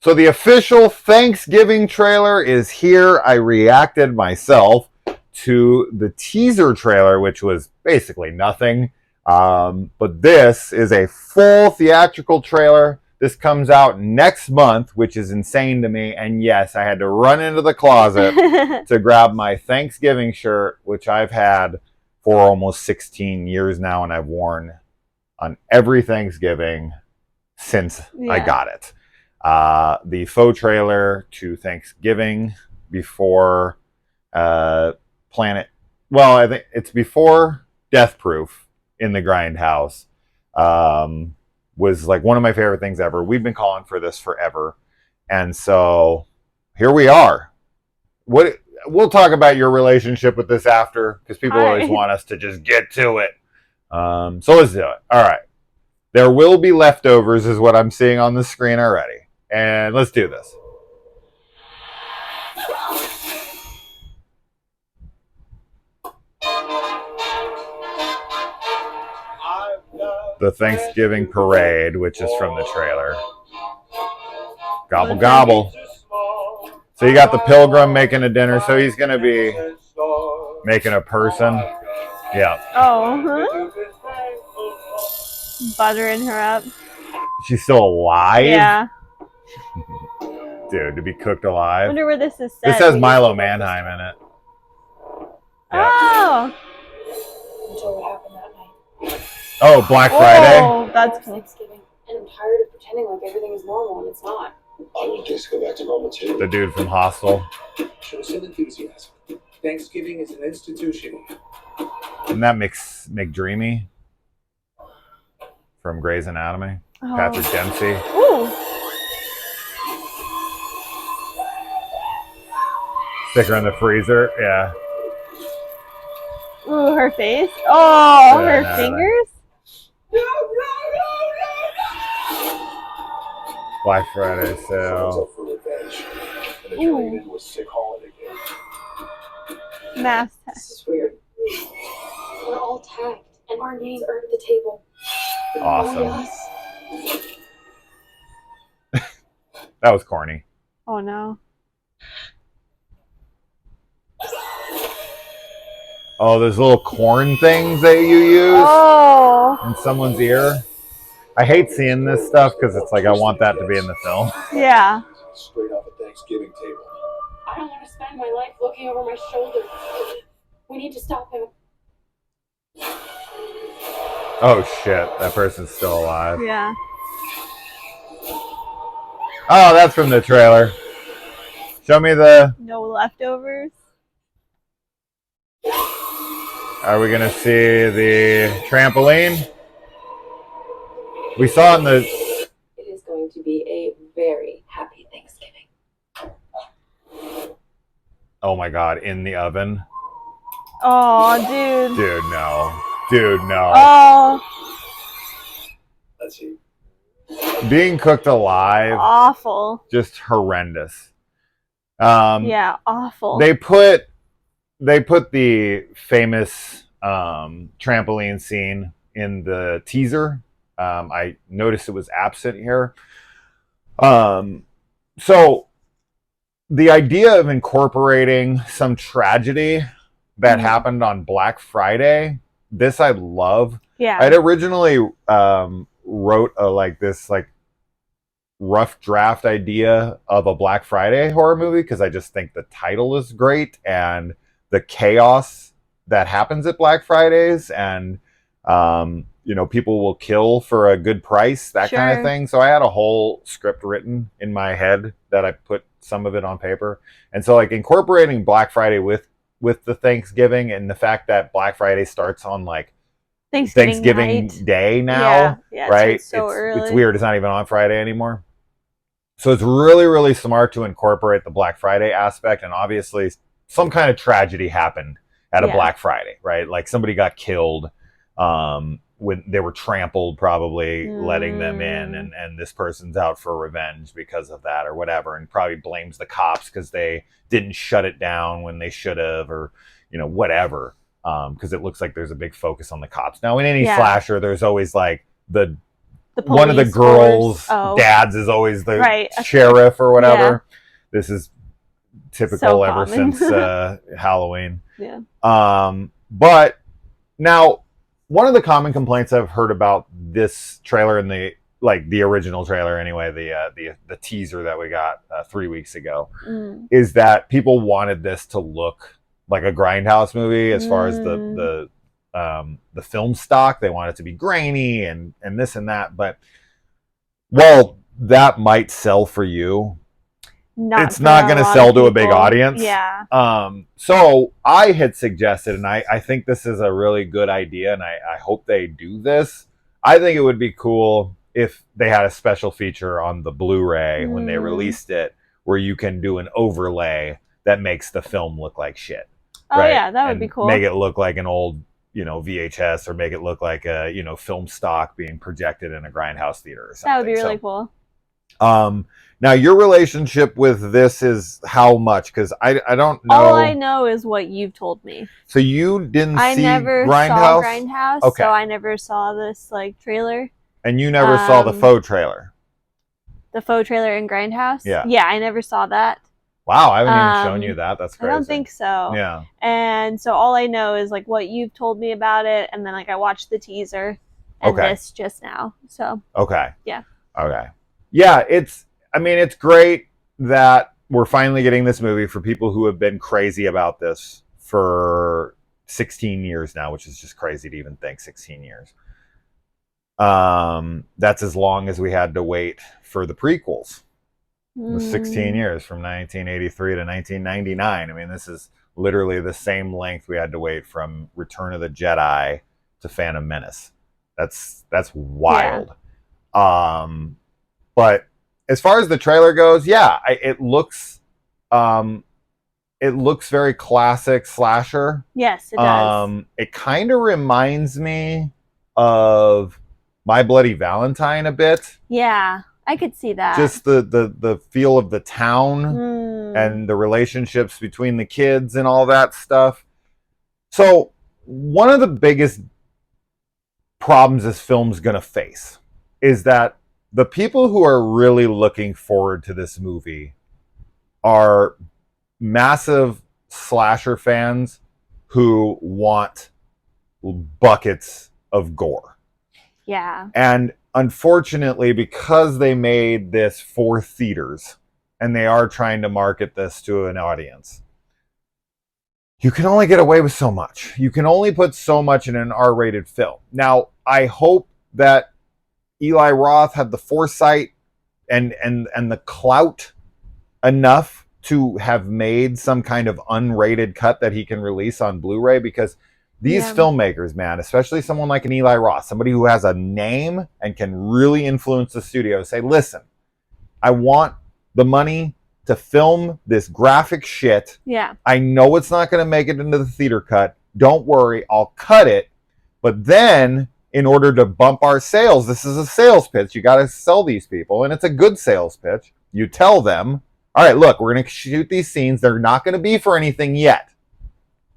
So the official Thanksgiving trailer is here. I reacted myself to the teaser trailer, which was basically nothing. But this is a full theatrical trailer. This comes out next month, which is insane to me. And yes, I had to run into the closet to grab my Thanksgiving shirt, which I've had for almost 16 years now, and I've worn on every Thanksgiving since I got it. The faux trailer to Thanksgiving before Planet. Well, I think it's before Death Proof in the Grindhouse. Was like one of my favorite things ever. We've been calling for this forever, and so here we are. We'll talk about your relationship with this after, because people always want us to just get to it. So let's do it. All right. There will be leftovers, is what I'm seeing on the screen already, and let's do this. The Thanksgiving parade, which is from the trailer. Gobble, gobble. So you got the pilgrim making a dinner, so he's going to be making a person. Yeah. Oh. Buttering her up. She's still alive? Yeah. Dude, to be cooked alive. I wonder where this is set. This has Milo Manheim in it. Yeah. Oh. Until what happened that night. Oh, Black Friday? Oh, that's cool. Thanksgiving. And I'm tired of pretending like everything is normal and it's not. I want things to go back to normal too. The dude from Hostel. Show some enthusiasm. Thanksgiving is an institution. Isn't that McDreamy from Grey's Anatomy? Oh. Patrick Dempsey. Ooh. Stick her in the freezer. Yeah. Ooh, her face. Oh, Yeah, her fingers. Black Friday sale. Ooh. Mask. This is weird. We're all tagged and our names are at the table. Awesome. That was corny. Oh no. Oh, those little corn things that you use in someone's ear. I hate seeing this stuff because it's like I want that to be in the film. Yeah. Straight off a Thanksgiving table. I don't want to spend my life looking over my shoulder. We need to stop him. Oh shit, that person's still alive. Yeah. Oh, that's from the trailer. Show me the... No leftovers. Are we gonna see the trampoline? We saw in the... It is going to be a very happy Thanksgiving. Oh my god, in the oven. Oh, dude. Dude, no. Dude, no. Oh. Let's see. Being cooked alive. Awful. Just horrendous. Yeah, awful. They put the famous trampoline scene in the teaser. I noticed it was absent here. So the idea of incorporating some tragedy that happened on Black Friday, this I love. Yeah. I'd originally wrote this rough draft idea of a Black Friday horror movie because I just think the title is great and the chaos that happens at Black Fridays, and people will kill for a good price, that kind of thing. So I had a whole script written in my head that I put some of it on paper, and so like incorporating Black Friday with the Thanksgiving and the fact that Black Friday starts on like Thanksgiving Day now, right? It's so early. It's weird. It's not even on Friday anymore. So it's really, really smart to incorporate the Black Friday aspect, and obviously some kind of tragedy happened at a Black Friday, right? Like somebody got killed when they were trampled, probably letting them in, and this person's out for revenge because of that or whatever, and probably blames the cops because they didn't shut it down when they should have, or whatever, because it looks like there's a big focus on the cops. Now in any slasher there's always like the one of the police girls' force. Oh. dads is always the Right. sheriff or whatever. This is typical So ever common. since Halloween. Yeah. But now, one of the common complaints I've heard about this trailer and the original trailer anyway, the teaser that we got 3 weeks ago, is that people wanted this to look like a Grindhouse movie as far as the film stock. They want it to be grainy and this and that. But while that might sell for you, it's not going to sell to a big audience. Yeah. So I had suggested, and I think this is a really good idea, and I hope they do this. I think it would be cool if they had a special feature on the Blu-ray when they released it, where you can do an overlay that makes the film look like shit. Oh, right? Yeah, that would be cool. Make it look like an old, VHS, or make it look like a, film stock being projected in a Grindhouse theater or something. That would be really cool. Now, your relationship with this is how much? Because I don't know. All I know is what you've told me. So you didn't I see never Grindhouse? saw Grindhouse, Okay. so I never saw this trailer. And you never saw the Faux trailer? The Faux trailer in Grindhouse? Yeah. Yeah, I never saw that. Wow, I haven't even shown you that. That's crazy. I don't think so. Yeah. And so all I know is what you've told me about it, and then I watched the teaser and this just now. So okay. Yeah. Okay. Yeah, it's great that we're finally getting this movie for people who have been crazy about this for 16 years now, which is just crazy to even think 16 years. That's as long as we had to wait for the prequels. It was 16 years from 1983 to 1999. This is literally the same length we had to wait from Return of the Jedi to Phantom Menace. That's wild. Yeah. But as far as the trailer goes, it looks very classic slasher. Yes, it does. It kind of reminds me of My Bloody Valentine a bit. Yeah, I could see that. Just the feel of the town and the relationships between the kids and all that stuff. So one of the biggest problems this film's going to face is that the people who are really looking forward to this movie are massive slasher fans who want buckets of gore. Yeah. And unfortunately, because they made this for theaters and they are trying to market this to an audience, you can only get away with so much. You can only put so much in an R-rated film. Now, I hope that Eli Roth had the foresight and the clout enough to have made some kind of unrated cut that he can release on Blu-ray, because these filmmakers, man, especially someone like an Eli Roth, somebody who has a name and can really influence the studio, say, listen, I want the money to film this graphic shit. Yeah. I know it's not going to make it into the theater cut. Don't worry, I'll cut it. But then, in order to bump our sales, this is a sales pitch. You got to sell these people, and it's a good sales pitch. You tell them, all right, look, we're going to shoot these scenes. They're not going to be for anything yet.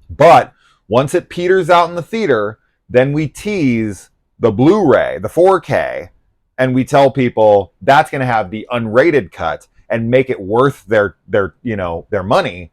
But once it peters out in the theater, then we tease the Blu-ray, the 4K, and we tell people that's going to have the unrated cut and make it worth their money.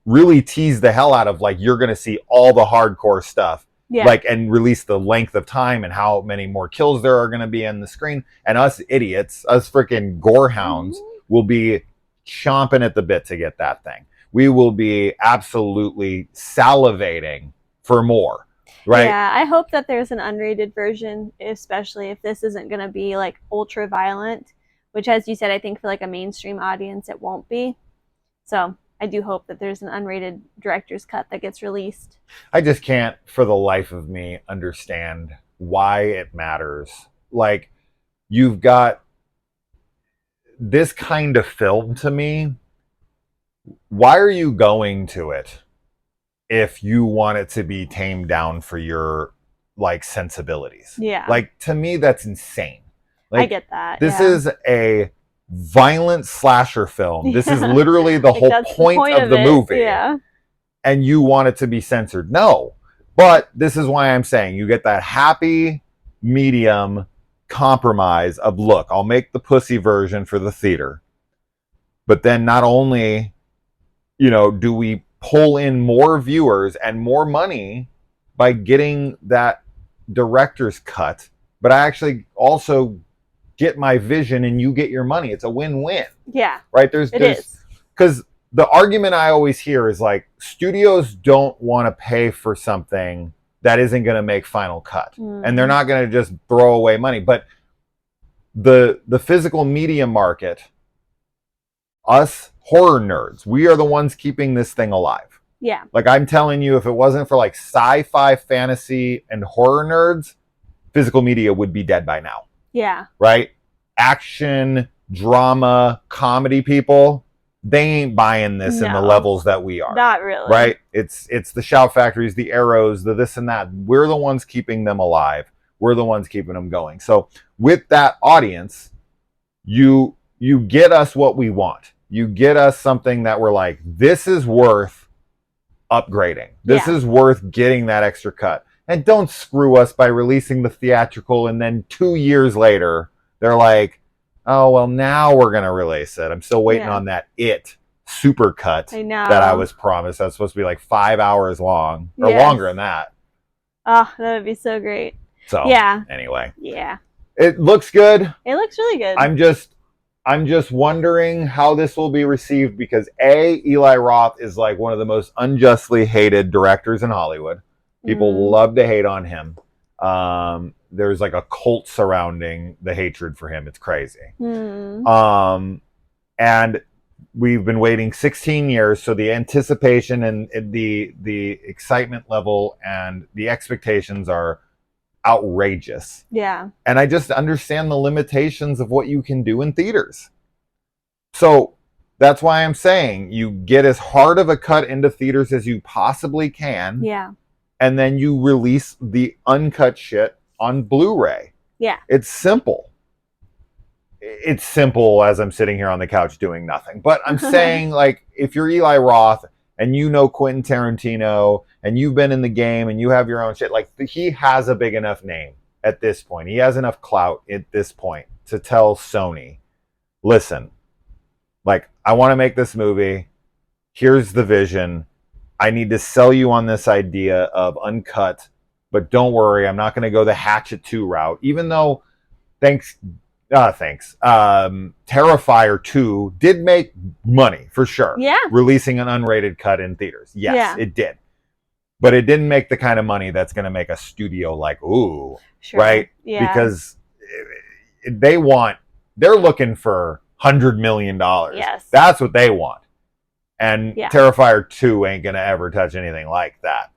Really tease the hell out of, you're going to see all the hardcore stuff. Yeah. And release the length of time and how many more kills there are going to be on the screen. And us idiots, us freaking gore hounds, will be chomping at the bit to get that thing. We will be absolutely salivating for more, right? Yeah, I hope that there's an unrated version, especially if this isn't going to be ultra violent, which, as you said, I think for a mainstream audience it won't be. So I do hope that there's an unrated director's cut that gets released. I just can't, for the life of me, understand why it matters. You've got this kind of film to me. Why are you going to it if you want it to be tamed down for your sensibilities? Yeah. To me, that's insane. I get that. This is a violent slasher film. This is literally the whole point of the movie. Yeah. And you want it to be censored. No. But this is why I'm saying you get that happy medium compromise of, look, I'll make the pussy version for the theater, but then not only, do we pull in more viewers and more money by getting that director's cut, but I actually also get my vision and you get your money. It's a win-win. Yeah. Right? It is. Because the argument I always hear is like, studios don't want to pay for something that isn't going to make final cut. And they're not going to just throw away money. But the physical media market, us horror nerds, we are the ones keeping this thing alive. Yeah. Like, I'm telling you, if it wasn't for like sci-fi, fantasy, and horror nerds, physical media would be dead by now. Yeah. Right? Action, drama, comedy people, they ain't buying this in the levels that we are. Not really. Right? It's the Shout Factories, the Arrows, the this and that. We're the ones keeping them alive. We're the ones keeping them going. So with that audience, you get us what we want. You get us something that we're like, this is worth upgrading. This is worth getting that extra cut. And don't screw us by releasing the theatrical and then 2 years later, they're like, oh, well, now we're going to release it. I'm still waiting on that super cut that I was promised. That's supposed to be like 5 hours long or longer than that. Oh, that would be so great. So, anyway. Yeah. It looks good. It looks really good. I'm just wondering how this will be received because Eli Roth is like one of the most unjustly hated directors in Hollywood. People love to hate on him. There's like a cult surrounding the hatred for him. It's crazy. And we've been waiting 16 years, so the anticipation and the excitement level and the expectations are outrageous. Yeah. And I just understand the limitations of what you can do in theaters. So that's why I'm saying you get as hard of a cut into theaters as you possibly can. Yeah. And then you release the uncut shit on Blu-ray. Yeah. It's simple. It's simple as I'm sitting here on the couch doing nothing. But I'm saying, like, if you're Eli Roth and you know Quentin Tarantino and you've been in the game and you have your own shit, like, he has a big enough name at this point. He has enough clout at this point to tell Sony, listen, like, I want to make this movie. Here's the vision. I need to sell you on this idea of uncut, but don't worry, I'm not going to go the Hatchet 2 route, even though Terrifier 2 did make money, for sure. Yeah. Releasing an unrated cut in theaters. Yes, it did. But it didn't make the kind of money that's going to make a studio like, ooh, right? Yeah. Because they're looking for $100 million. Yes. That's what they want. And Terrifier 2 ain't going to ever touch anything like that.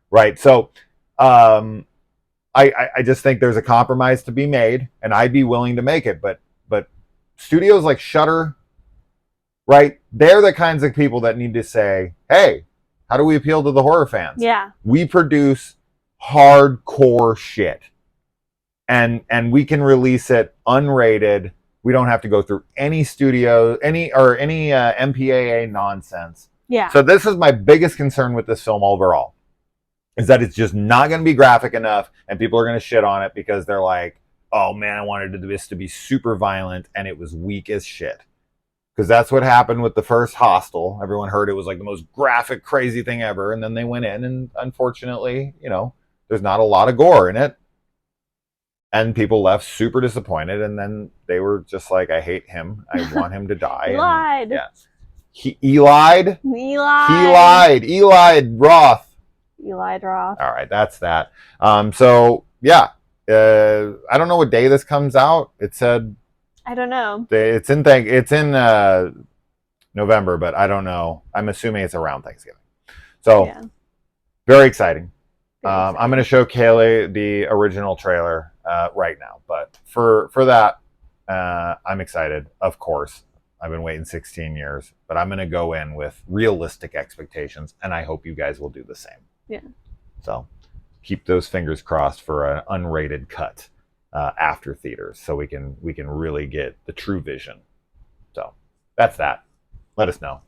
Right? So, I just think there's a compromise to be made, and I'd be willing to make it. But studios like Shudder, right? They're the kinds of people that need to say, hey, how do we appeal to the horror fans? Yeah. We produce hardcore shit. And we can release it unrated. We don't have to go through any MPAA nonsense. Yeah. So this is my biggest concern with this film overall, is that it's just not going to be graphic enough, and people are going to shit on it because they're like, oh man, I wanted this to be super violent, and it was weak as shit. Because that's what happened with the first Hostel. Everyone heard it was like the most graphic, crazy thing ever, and then they went in, and unfortunately, there's not a lot of gore in it. And people left super disappointed, and then they were just like, I hate him. I want him to die. He lied. Yeah. He lied? He lied. Eli Roth. Eli Roth. All right, that's that. So, yeah. I don't know what day this comes out. It said... I don't know. It's in November, but I don't know. I'm assuming it's around Thanksgiving. So, very exciting. I'm going to show Kaylee the original trailer right now. But for that, I'm excited, of course. I've been waiting 16 years. But I'm going to go in with realistic expectations, and I hope you guys will do the same. Yeah. So, keep those fingers crossed for an unrated cut after theaters, so we can really get the true vision. So, that's that. Let us know.